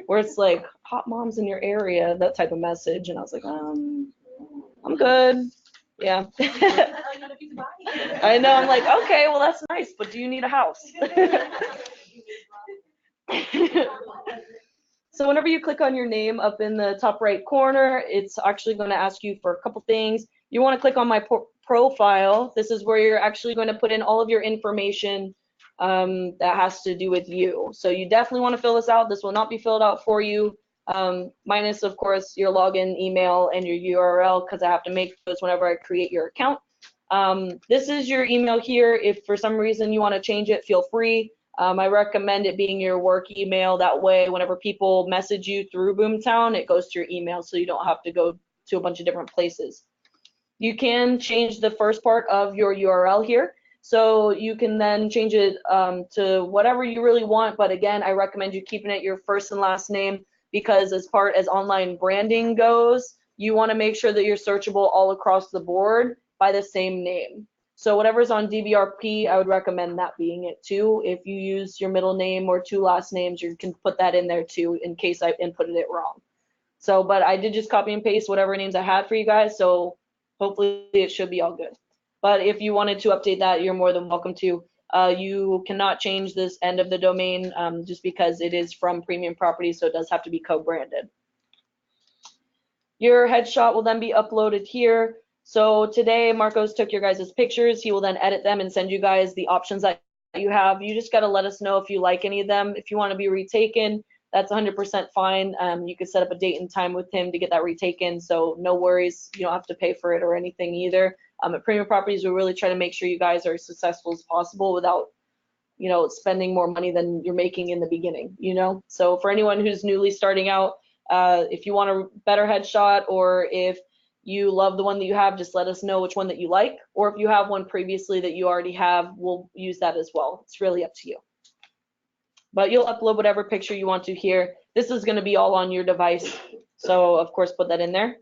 where it's like, hot moms in your area, that type of message, and I was like, I'm good. Yeah. I know, I'm like, okay, well, that's nice, but do you need a house? So whenever you click on your name up in the top right corner, it's actually going to ask you for a couple things. You want to click on my profile, this is where you're actually going to put in all of your information that has to do with you. So you definitely want to fill this out. This will not be filled out for you, minus, of course, your login email and your URL, because I have to make those whenever I create your account. This is your email here. If for some reason you want to change it, feel free. I recommend it being your work email. That way, whenever people message you through Boomtown, it goes to your email, so you don't have to go to a bunch of different places. You can change the first part of your URL here. So you can then change it to whatever you really want. But again, I recommend you keeping it your first and last name, because as far as online branding goes, you want to make sure that you're searchable all across the board by the same name. So whatever's on DBRP, I would recommend that being it too. If you use your middle name or 2 last names, you can put that in there too, in case I inputted it wrong. So, but I did just copy and paste whatever names I had for you guys, so hopefully it should be all good. But if you wanted to update that, you're more than welcome to. You cannot change this end of the domain just because it is from Premium Properties, so it does have to be co-branded. Your headshot will then be uploaded here. So today, Marcos took your guys' pictures. He will then edit them and send you guys the options that you have. You just got to let us know if you like any of them. If you want to be retaken, that's 100% fine. You could set up a date and time with him to get that retaken, so no worries. You don't have to pay for it or anything either. At Premium Properties, we really try to make sure you guys are as successful as possible without, you know, spending more money than you're making in the beginning, you know? So for anyone who's newly starting out, if you want a better headshot, or if you love the one that you have, just let us know which one that you like. Or if you have one previously that you already have, we'll use that as well. It's really up to you. But you'll upload whatever picture you want to here. This is going to be all on your device, so of course put that in there.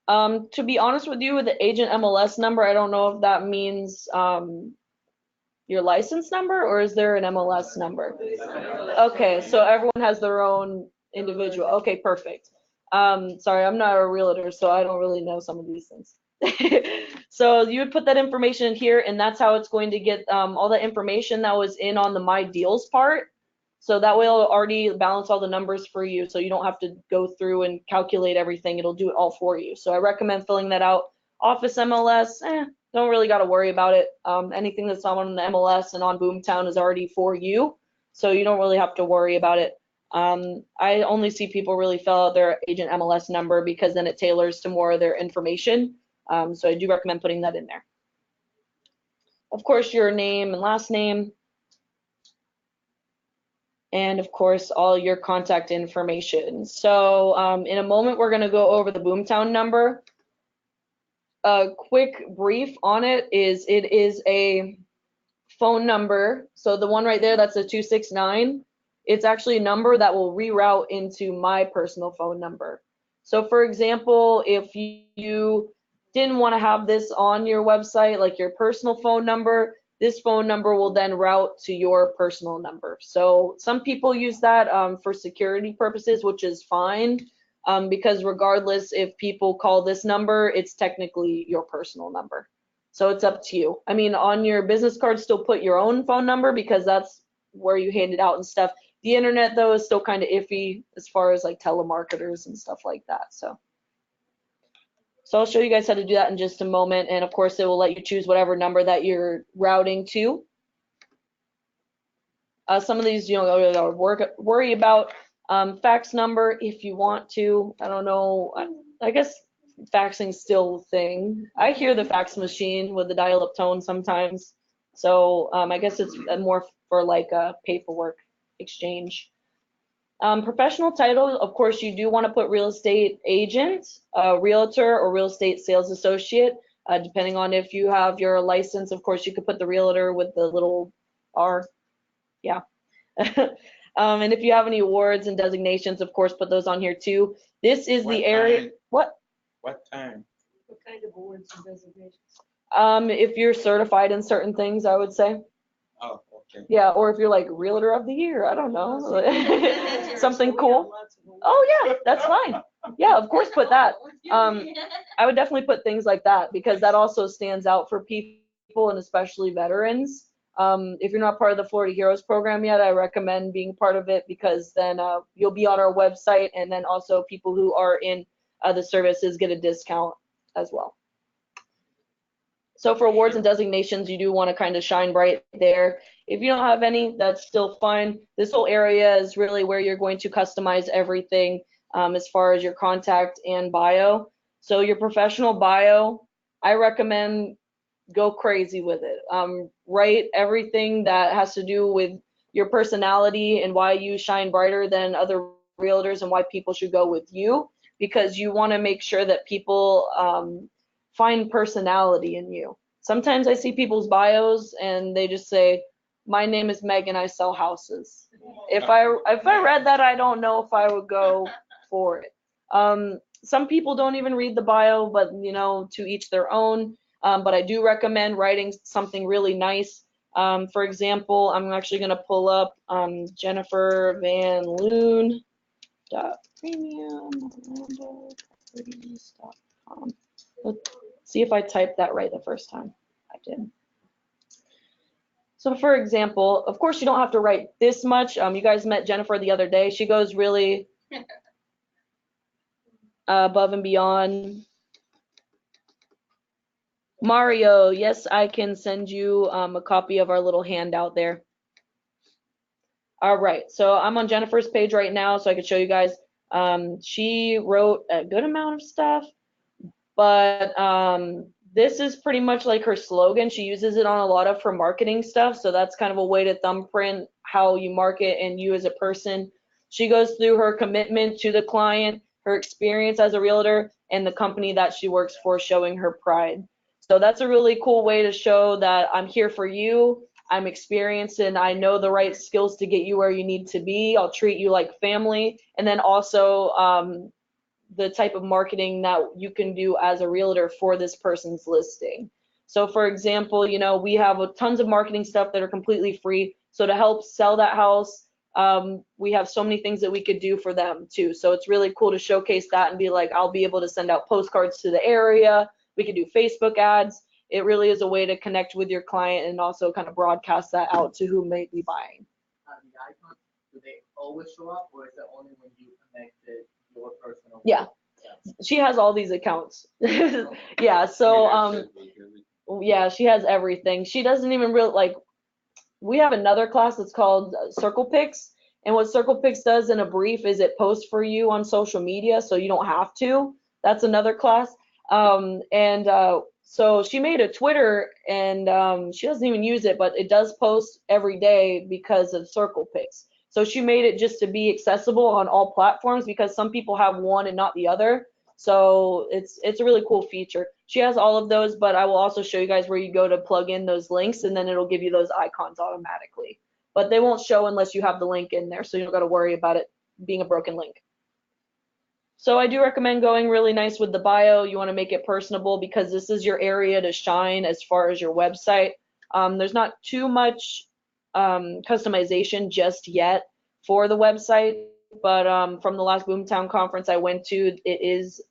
To be honest with you, with the agent MLS number, I don't know if that means your license number, or is there an MLS number? Okay, so everyone has their own individual. Okay, perfect. Sorry, I'm not a realtor, so I don't really know some of these things. So you would put that information here, and that's how it's going to get all the information that was in on the My Deals part. So that way it'll already balance all the numbers for you, so you don't have to go through and calculate everything. It'll do it all for you. So I recommend filling that out. Office MLS, don't really got to worry about it. Anything that's on the MLS and on Boomtown is already for you, so you don't really have to worry about it. I only see people really fill out their agent MLS number because then it tailors to more of their information. So I do recommend putting that in there. Of course, your name and last name. And of course, all your contact information. So in a moment, we're going to go over the Boomtown number. A quick brief on it is a phone number. So the one right there, that's a 269. It's actually a number that will reroute into my personal phone number. So for example, if you didn't want to have this on your website, like your personal phone number, this phone number will then route to your personal number. So some people use that for security purposes, which is fine, because regardless if people call this number, it's technically your personal number. So it's up to you. I mean, on your business card, still put your own phone number because that's where you hand it out and stuff. The internet, though, is still kind of iffy as far as like telemarketers and stuff like that. So I'll show you guys how to do that in just a moment. And of course, it will let you choose whatever number that you're routing to. Some of these you don't worry about. Fax number if you want to. I don't know. I guess faxing's still a thing. I hear the fax machine with the dial-up tone sometimes. So I guess it's more for like a paperwork exchange. Professional title, of course, you do want to put real estate agent, realtor, or real estate sales associate, depending on if you have your license. Of course, you could put the realtor with the little R. Yeah. And if you have any awards and designations, of course, put those on here too. This is the area. What? What time? What kind of awards and designations? If you're certified in certain things, I would say. Oh, okay. Yeah, or if you're like realtor of the year, I don't know. Something cool. Oh yeah, that's fine. Yeah, of course put that. I would definitely put things like that because that also stands out for people and especially veterans. If you're not part of the Florida Heroes program yet, I recommend being part of it because then you'll be on our website, and then also people who are in the services get a discount as well. So for awards and designations, you do want to kind of shine bright there. If you don't have any, that's still fine. This whole area is really where you're going to customize everything as far as your contact and bio. So your professional bio, I recommend go crazy with it. Write everything that has to do with your personality and why you shine brighter than other realtors and why people should go with you, because you want to make sure that people find personality in you. Sometimes I see people's bios and they just say, "My name is Megan, I sell houses." If I read that, I don't know if I would go for it. Some people don't even read the bio, but to each their own. But I do recommend writing something really nice. For example, I'm actually going to pull up Jennifer Van Loon premium.com. Let's see if I typed that right the first time. I did. So for example, of course you don't have to write this much. You guys met Jennifer the other day. She goes really above and beyond. Mario, yes, I can send you a copy of our little handout there. All right, so I'm on Jennifer's page right now, so I can show you guys. She wrote a good amount of stuff, but this is pretty much like her slogan. She uses it on a lot of her marketing stuff, so that's kind of a way to thumbprint how you market and you as a person. She goes through her commitment to the client, her experience as a realtor, and the company that she works for, showing her pride. So that's a really cool way to show that I'm here for you. I'm experienced and I know the right skills to get you where you need to be. I'll treat you like family. And then also the type of marketing that you can do as a realtor for this person's listing. So for example, we have tons of marketing stuff that are completely free. So to help sell that house, we have so many things that we could do for them too. So it's really cool to showcase that and be like, I'll be able to send out postcards to the area. We could do Facebook ads. It really is a way to connect with your client and also kind of broadcast that out to who may be buying. The icons, do they always show up, or is it only when you connected your personal? Yeah, she has all these accounts. Yeah, so yeah, she has everything. She doesn't even really we have another class that's called Circle Picks, and what Circle Picks does in a brief is it posts for you on social media, so you don't have to. That's another class. So she made a Twitter, and she doesn't even use it, but it does post every day because of Circle Picks. So she made it just to be accessible on all platforms because some people have one and not the other. So it's a really cool feature. She has all of those, but I will also show you guys where you go to plug in those links, and then it'll give you those icons automatically. But they won't show unless you have the link in there, so you don't got to worry about it being a broken link. So I do recommend going really nice with the bio. You want to make it personable because this is your area to shine as far as your website. There's not too much customization just yet for the website, but from the last Boomtown conference I went to, it is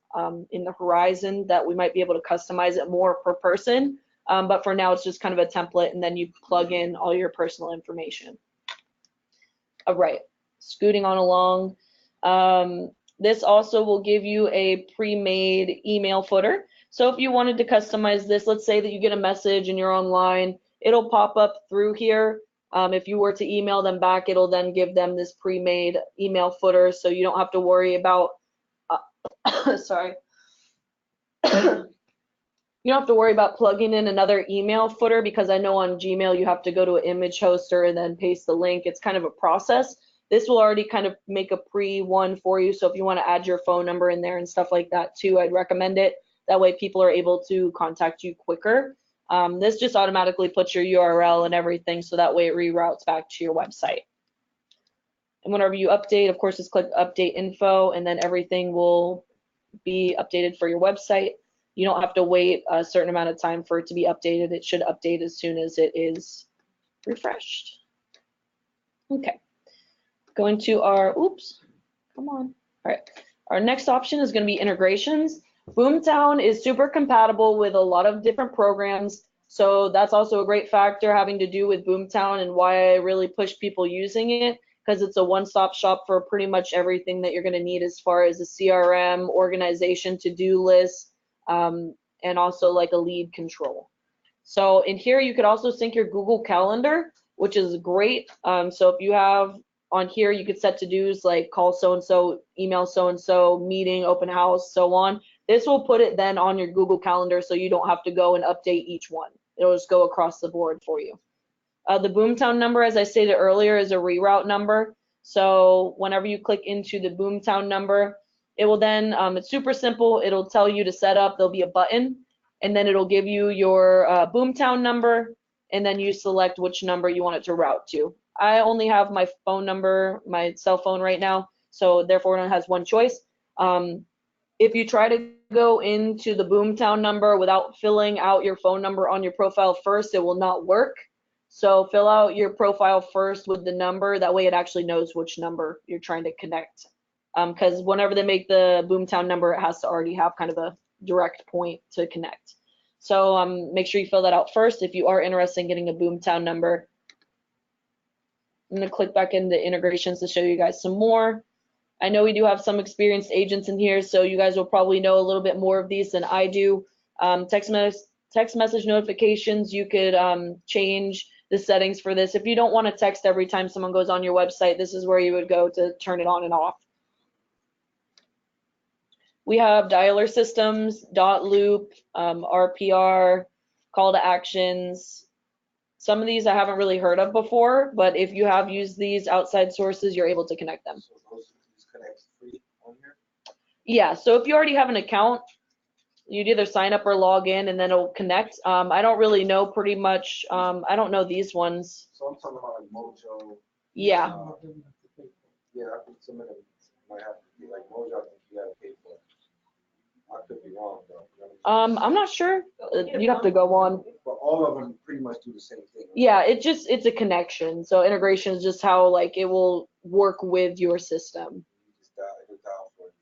in the horizon that we might be able to customize it more per person. But for now, it's just kind of a template, and then you plug in all your personal information. All right, scooting on along. This also will give you a pre-made email footer. So if you wanted to customize this, let's say that you get a message and you're online, it'll pop up through here. If you were to email them back, it'll then give them this pre-made email footer, so you don't have to worry about, sorry. You don't have to worry about plugging in another email footer, because I know on Gmail you have to go to an image hoster and then paste the link. It's kind of a process. This will already kind of make a pre-one for you. So if you want to add your phone number in there and stuff like that too, I'd recommend it. That way people are able to contact you quicker. This just automatically puts your URL and everything, so that way it reroutes back to your website. And whenever you update, of course, just click update info, and then everything will be updated for your website. You don't have to wait a certain amount of time for it to be updated. It should update as soon as it is refreshed. Okay, going to our, oops, come on. All right, our next option is going to be integrations. Boomtown is super compatible with a lot of different programs, so that's also a great factor having to do with Boomtown and why I really push people using it, because it's a one-stop shop for pretty much everything that you're going to need as far as a CRM, organization, to-do list, and also like a lead control. So in here, you could also sync your Google Calendar, which is great. So if you have on here, you could set to-dos like call so-and-so, email so-and-so, meeting, open house, so on. This will put it then on your Google Calendar so you don't have to go and update each one. It'll just go across the board for you. The Boomtown number, as I stated earlier, is a reroute number. So whenever you click into the Boomtown number, it will then, it's super simple. It'll tell you to set up, there'll be a button, and then it'll give you your Boomtown number, and then you select which number you want it to route to. I only have my phone number, my cell phone right now, so therefore it has one choice. If you try to go into the Boomtown number without filling out your phone number on your profile first, it will not work. So fill out your profile first with the number. That way it actually knows which number you're trying to connect. Because whenever they make the Boomtown number, it has to already have kind of a direct point to connect. So make sure you fill that out first if you are interested in getting a Boomtown number. I'm going to click back into integrations to show you guys some more. I know we do have some experienced agents in here, so you guys will probably know a little bit more of these than I do. Text message notifications, you could change the settings for this. If you don't want to text every time someone goes on your website, this is where you would go to turn it on and off. We have dialer systems, dot loop, RPR, call to actions. Some of these I haven't really heard of before, but if you have used these outside sources, you're able to connect them. So those connect free on here? Yeah, so if you already have an account, you'd either sign up or log in and then it'll connect. I don't really know pretty much, I don't know these ones. So I'm talking about like Mojo. Yeah. Yeah, I think some of them might have to be like Mojo, I think you gotta pay for it. I could be wrong though. You know what I mean? I'm not sure. You'd have to go on. But all of them pretty much do the same thing. Yeah, it's a connection. So integration is just how like it will work with your system. You just dial for it.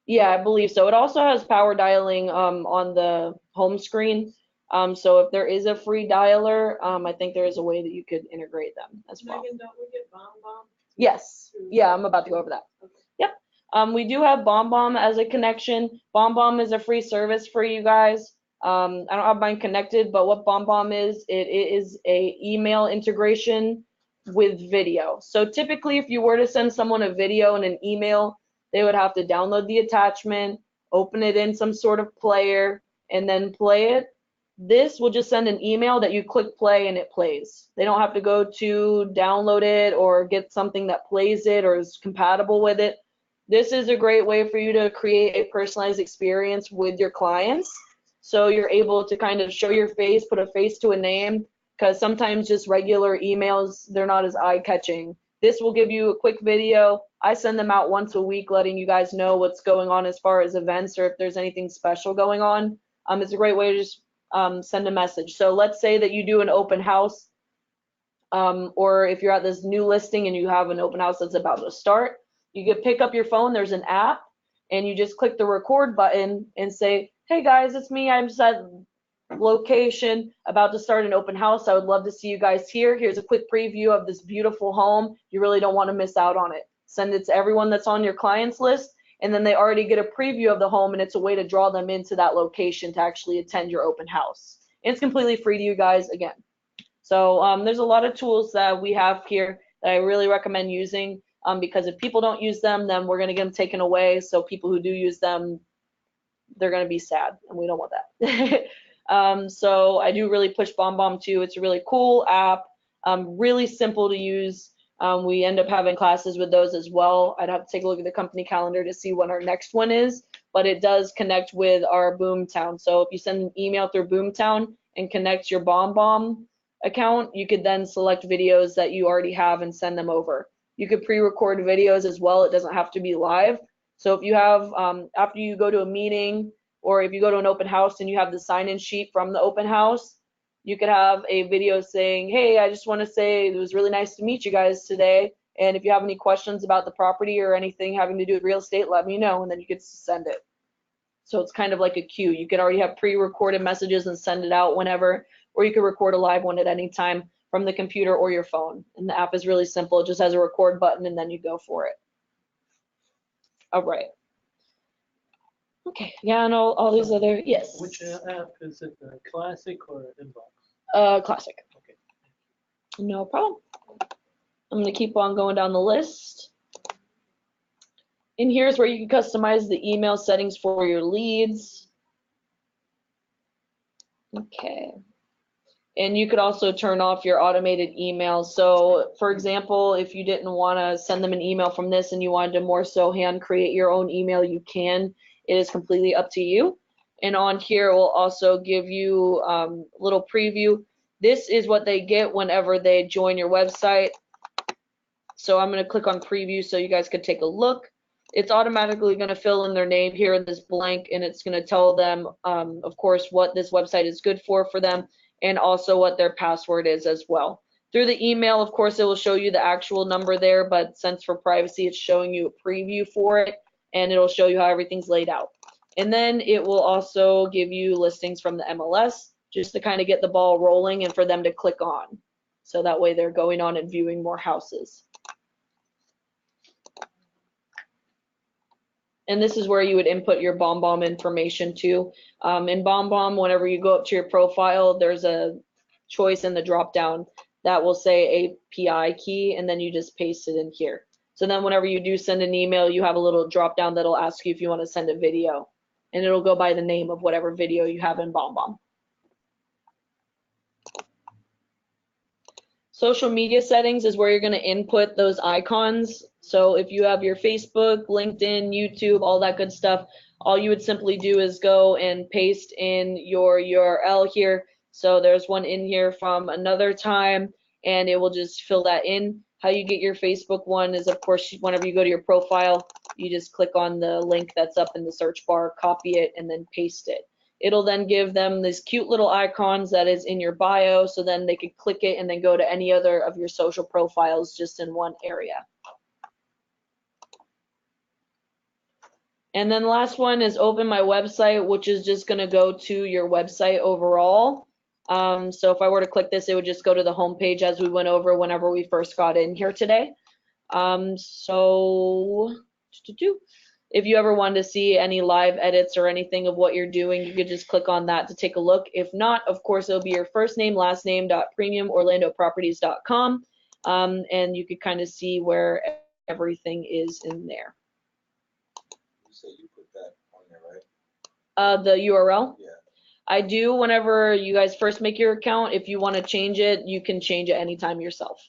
Yeah, I believe so. It also has power dialing on the home screen. So if there is a free dialer, I think there is a way that you could integrate them as well. Megan, don't we get BombBomb? Yes. Yeah, I'm about to go over that. Yep. We do have BombBomb as a connection. BombBomb is a free service for you guys. I don't have mine connected, but what BombBomb is, it is a email integration with video. So typically, if you were to send someone a video in an email, they would have to download the attachment, open it in some sort of player, and then play it. This will just send an email that you click play and it plays. They don't have to go to download it or get something that plays it or is compatible with it. This is a great way for you to create a personalized experience with your clients. So you're able to kind of show your face, put a face to a name, because sometimes just regular emails, they're not as eye-catching. This will give you a quick video. I send them out once a week, letting you guys know what's going on as far as events or if there's anything special going on. It's a great way to just send a message. So let's say that you do an open house, or if you're at this new listing and you have an open house that's about to start, you could pick up your phone, there's an app, and you just click the record button and say, hey guys, it's me, I'm just at location, about to start an open house. I would love to see you guys here. Here's a quick preview of this beautiful home. You really don't want to miss out on it. Send it to everyone that's on your clients list, and then they already get a preview of the home, and it's a way to draw them into that location to actually attend your open house. And it's completely free to you guys again. So there's a lot of tools that we have here that I really recommend using, because if people don't use them, then we're going to get them taken away. So people who do use them, they're going to be sad, and we don't want that. So I do really push BombBomb too. It's a really cool app, really simple to use. We end up having classes with those as well. I'd have to take a look at the company calendar to see when our next one is, but it does connect with our Boomtown. So if you send an email through Boomtown and connect your BombBomb account, you could then select videos that you already have and send them over. You could pre-record videos as well. It doesn't have to be live. So if you have, after you go to a meeting, or if you go to an open house and you have the sign-in sheet from the open house, you could have a video saying, hey, I just want to say it was really nice to meet you guys today. And if you have any questions about the property or anything having to do with real estate, let me know, and then you could send it. So it's kind of like a queue. You could already have pre-recorded messages and send it out whenever, or you could record a live one at any time from the computer or your phone. And the app is really simple. It just has a record button, and then you go for it. All right. Okay, yeah, and all these other, yes. Which app is it, Classic or Inbox? Classic. No problem. I'm gonna keep on going down the list. And here's where you can customize the email settings for your leads. Okay. And you could also turn off your automated emails. So for example, if you didn't want to send them an email from this and you wanted to more so hand create your own email, you can. It is completely up to you. And on here, we'll also give you a little preview. This is what they get whenever they join your website. So I'm going to click on preview so you guys could take a look. It's automatically going to fill in their name here in this blank, and it's going to tell them, of course, what this website is good for them, and also what their password is as well. Through the email, of course, it will show you the actual number there, but since for privacy, it's showing you a preview for it, and it'll show you how everything's laid out. And then it will also give you listings from the MLS just to kind of get the ball rolling and for them to click on. So that way they're going on and viewing more houses. And this is where you would input your BombBomb information too. In BombBomb, whenever you go up to your profile, there's a choice in the drop down that will say API key, and then you just paste it in here. So then whenever you do send an email, you have a little drop down that'll ask you if you want to send a video, and it'll go by the name of whatever video you have in BombBomb. Social media settings is where you're going to input those icons. So if you have your Facebook, LinkedIn, YouTube, all that good stuff, all you would simply do is go and paste in your URL here. So there's one in here from another time, and it will just fill that in. How you get your Facebook one is, of course, whenever you go to your profile, you just click on the link that's up in the search bar, copy it, and then paste it. It'll then give them these cute little icons that is in your bio, so then they could click it and then go to any other of your social profiles just in one area. And then the last one is open my website, which is just going to go to your website overall. So if I were to click this, it would just go to the home page as we went over whenever we first got in here today. If you ever wanted to see any live edits or anything of what you're doing, you could just click on that to take a look. If not, of course, it'll be your first name, last name, .premiumorlandoproperties.com, and you could kind of see where everything is in there. You say you put that on there, right? The URL? Yeah. I do whenever you guys first make your account. If you want to change it, you can change it anytime yourself.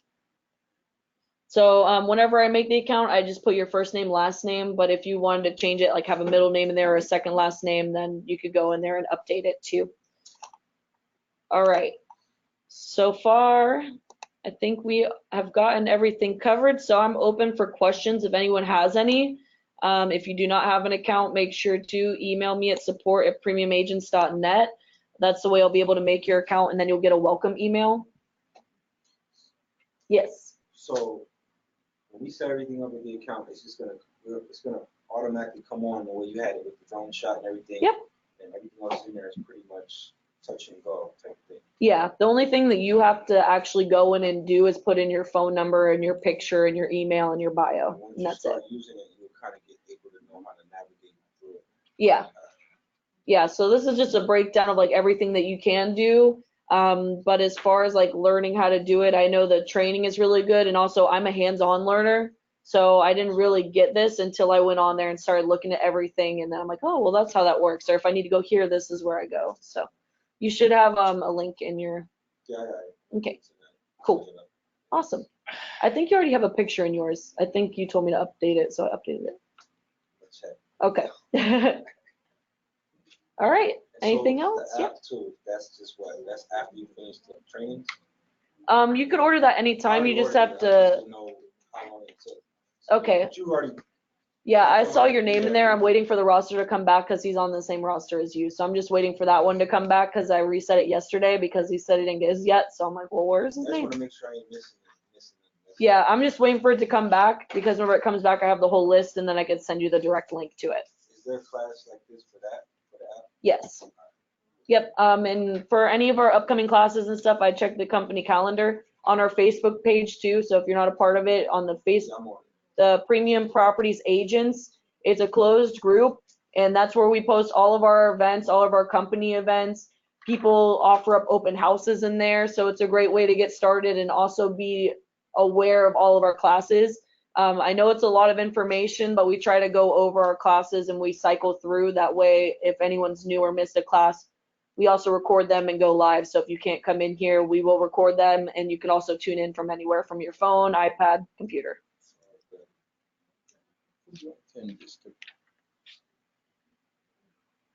So whenever I make the account, I just put your first name, last name, but if you wanted to change it, like have a middle name in there or a second last name, then you could go in there and update it too. All right, so far, I think we have gotten everything covered, so I'm open for questions if anyone has any. If you do not have an account, make sure to email me at support@premiumagents.net. That's the way I'll be able to make your account, and then you'll get a welcome email. Yes. So when we set everything up with the account, it's gonna automatically come on the way you had it with the drone shot and everything. Yep. And everything else in there is pretty much touch and go type of thing. Yeah, the only thing that you have to actually go in and do is put in your phone number and your picture and your email and your bio, Once and that's you it. start using it, you'll kind of get able to know how to navigate through it. Yeah. Yeah, so this is just a breakdown of like everything that you can do. But as far as like learning how to do it, I know the training is really good, and also I'm a hands-on learner, so I didn't really get this until I went on there and started looking at everything, and then I'm like, oh, well, that's how that works. Or if I need to go here, this is where I go. So you should have a link in your. Yeah. Okay. Cool. Awesome. I think you already have a picture in yours. I think you told me to update it, so I updated it. Let's check. Okay. All right. Anything else? The Yeah. app too, that's just what? That's after you finish the training? You can order that anytime. You just have to. Know how long it took. Okay. But you already. Yeah, I saw your name in there. I'm waiting for the roster to come back because he's on the same roster as you. So I'm just waiting for that one to come back because I reset it yesterday because he said he didn't get his yet. So I'm like, well, where's his I just name? want to make sure I ain't missing it. Yeah, I'm just waiting for it to come back because whenever it comes back, I have the whole list and then I can send you the direct link to it. Is there a class like this for that? For the app? Yes. Yep. And for any of our upcoming classes and stuff, I check the company calendar on our Facebook page too. So if you're not a part of it, on the Yeah, I'm on it. the Premium Properties Agents, it's a closed group, and that's where we post all of our events, all of our company events. people offer up open houses in there, so it's a great way to get started and also be aware of all of our classes. I know it's a lot of information, but we try to go over our classes and we cycle through. That way, if anyone's new or missed a class, we also record them and go live. So if you can't come in here, we will record them, and you can also tune in from anywhere from your phone, iPad, computer.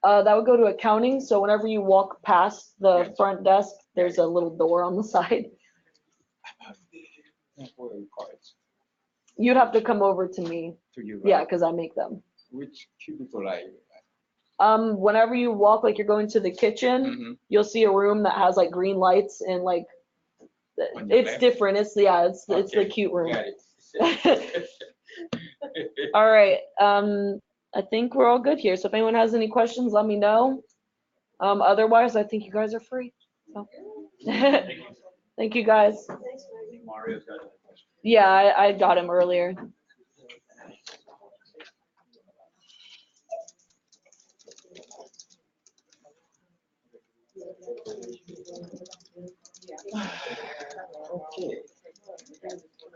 That would go to accounting. So whenever you walk past the front desk, there's a little door on the side. You'd have to come over to me. To you, Yeah, right? because I make them. Which cubicle are you at? Whenever you walk, like you're going to the kitchen, Mhm. you'll see a room that has like green lights and like On your it's left? different. It's it's the Okay, cute room. got it. All right. I think we're all good here. So if anyone has any questions, let me know. Otherwise, I think you guys are free. So. Thank you guys. Mario's got a question. Yeah, I got him earlier. Okay.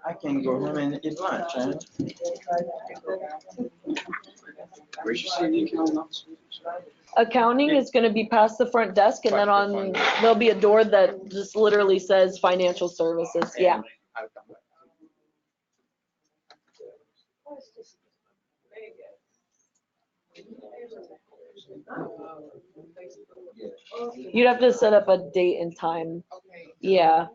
I can go home and eat lunch, huh? Where you see the account? Accounting is going to be past the front desk, and then Past the on front. there'll be a door that just literally says financial services. Yeah. I'll come back. You'd have to set up a date and time. Yeah.